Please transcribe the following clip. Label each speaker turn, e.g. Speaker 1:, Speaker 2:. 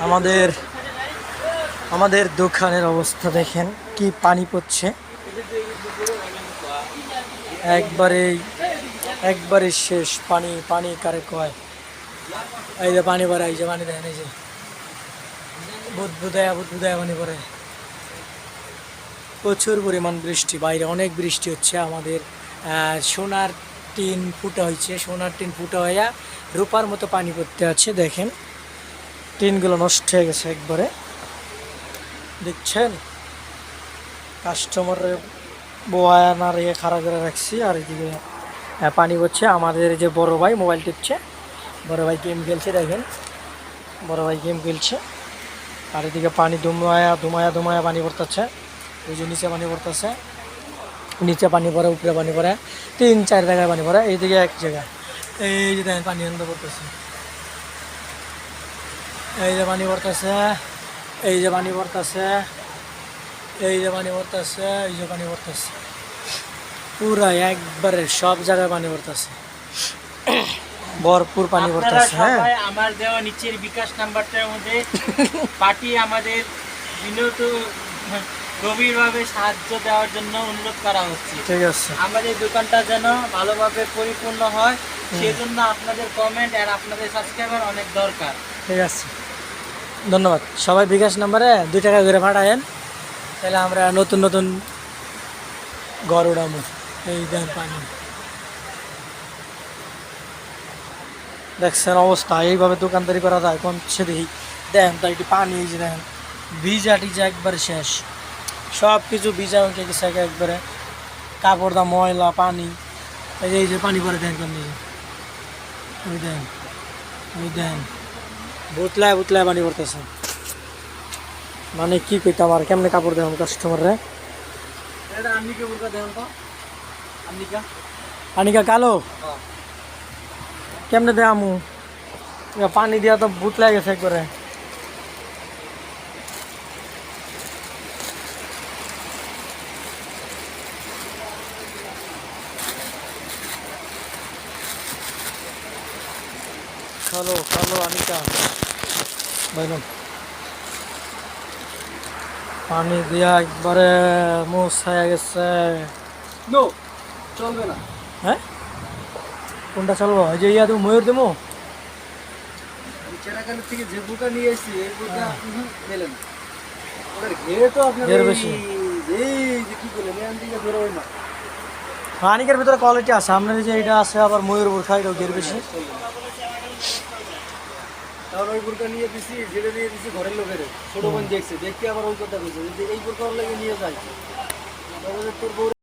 Speaker 1: আমাদের আমাদের দোকানের অবস্থা দেখেন, কি পানি পড়ছে একবারে শেষ। পানি পানি কারে কয়, এই যে পানি পড়ে, এই যে পানি দেখেন, এই যে বুদবুদায়া পানি পড়ে। প্রচুর পরিমাণ বৃষ্টি, বাইরে অনেক বৃষ্টি হচ্ছে। আমাদের সোনার টিন ফুটা হয়েছে, সোনার টিন ফুটা হইয়া রূপার মতো পানি পড়তে আছে। দেখেন টিনগুলো নষ্ট হয়ে গেছে একবারে, দেখছেন। কাস্টমারের বয়ানার খাড়া করে রাখছি, আর এদিকে পানি পড়ছে। আমাদের যে বড় ভাই মোবাইল টিপছে, বড় ভাই গেম খেলছে, দেখেন বড় ভাই গেম খেলছে। আর এদিকে পানি ধুমায়া পানি পড়তেছে। ওই যে নিচে পানি পড়তেছে, নিচে পানি পড়ে, উপরে পানি পড়ে, 3-4 জায়গায় পানি পড়ে। এইদিকে এক জায়গায়, এই যে দেখেন পানি আনন্দ পড়তেছে, এই যে পানি পড়তেছে, এই যে পানি পড়তেছে, এই যে পানি পড়তেছে, এই যে পানি পড়তেছে, পুরা একবারে সব জায়গায় পানি পড়তেছে, ভরপুর পানি পড়তেছে। হ্যাঁ,
Speaker 2: আমার দেওয়া নিচের বিকাশ নাম্বারটার মধ্যে পার্টি আমাদের বিনত গভীরভাবে সাহায্য দেওয়ার জন্য অনুরোধ করা হচ্ছে।
Speaker 1: ঠিক আছে,
Speaker 2: আমাদের দোকানটা যেন ভালোভাবে পরিপূর্ণ হয়, সেজন্য আপনাদের কমেন্ট আর আপনাদের সাবস্ক্রাইবার অনেক দরকার।
Speaker 1: ঠিক আছে, ধন্যবাদ। সবাই বিকাশ নাম্বারে 2 টাকা করে পাঠায়েন, তাহলে আমরা নতুন নতুন ঘর উড়ামো। এই দেন পানি, দেখছেন অবস্থা। এইভাবে দোকানদারি করা যায় কোন সে দেখি। দেখেন তো একটু পানি, এই যে দেখেন ভিজা টিজা একবারে শেষ, সব কিছু ভিজা হয়ে গেছে একবারে। কাপড় দা ময়লা পানি, এই যে পানি পরে দেখেন কেন, ওই দেন, ওই দেন বুতলায় বুতলায় পানি পড়তেছে। মানে কি কইতাম আর, কেমনে কাপড় দেখাম কাস্টমাররে। আনিকা কালো কেমনে দেখামু, পানি দিয়া তো বুতলাই গেছে একবারে। কালো কালো আনিকা বাইলাম, পানি দিয়া একবারে মুছায়া গেছে।
Speaker 2: নো চলবে না।
Speaker 1: হ্যাঁ, কোনটা চলবো? এই যে ইয়া তুমি ময়ূর দেবো।
Speaker 2: চেরাকালের থেকে যে বুটা নিয়ে এসেছি, এই বুটা পেলেন ওটার ঘেরে তো আপনার
Speaker 1: ঘের বেশি।
Speaker 2: এই যে কি বলে মেয়ান দিকে ধরে ওই না,
Speaker 1: আনিকের ভিতরে কোয়ালিটি আছে, আপনার যে এটা আছে আবার ময়ূর বোরখা, এটাও ঘের বেশি।
Speaker 2: তারপর ওই বুরকা নিয়ে দিছি, যেটা নিয়ে দিছি ঘরের লোকের ছোট বোন দেখছে, দেখতে আবার ওই কথা বলছে, যদি এই বুরকা লাগে নিয়ে যায়, তাহলে তোর বউ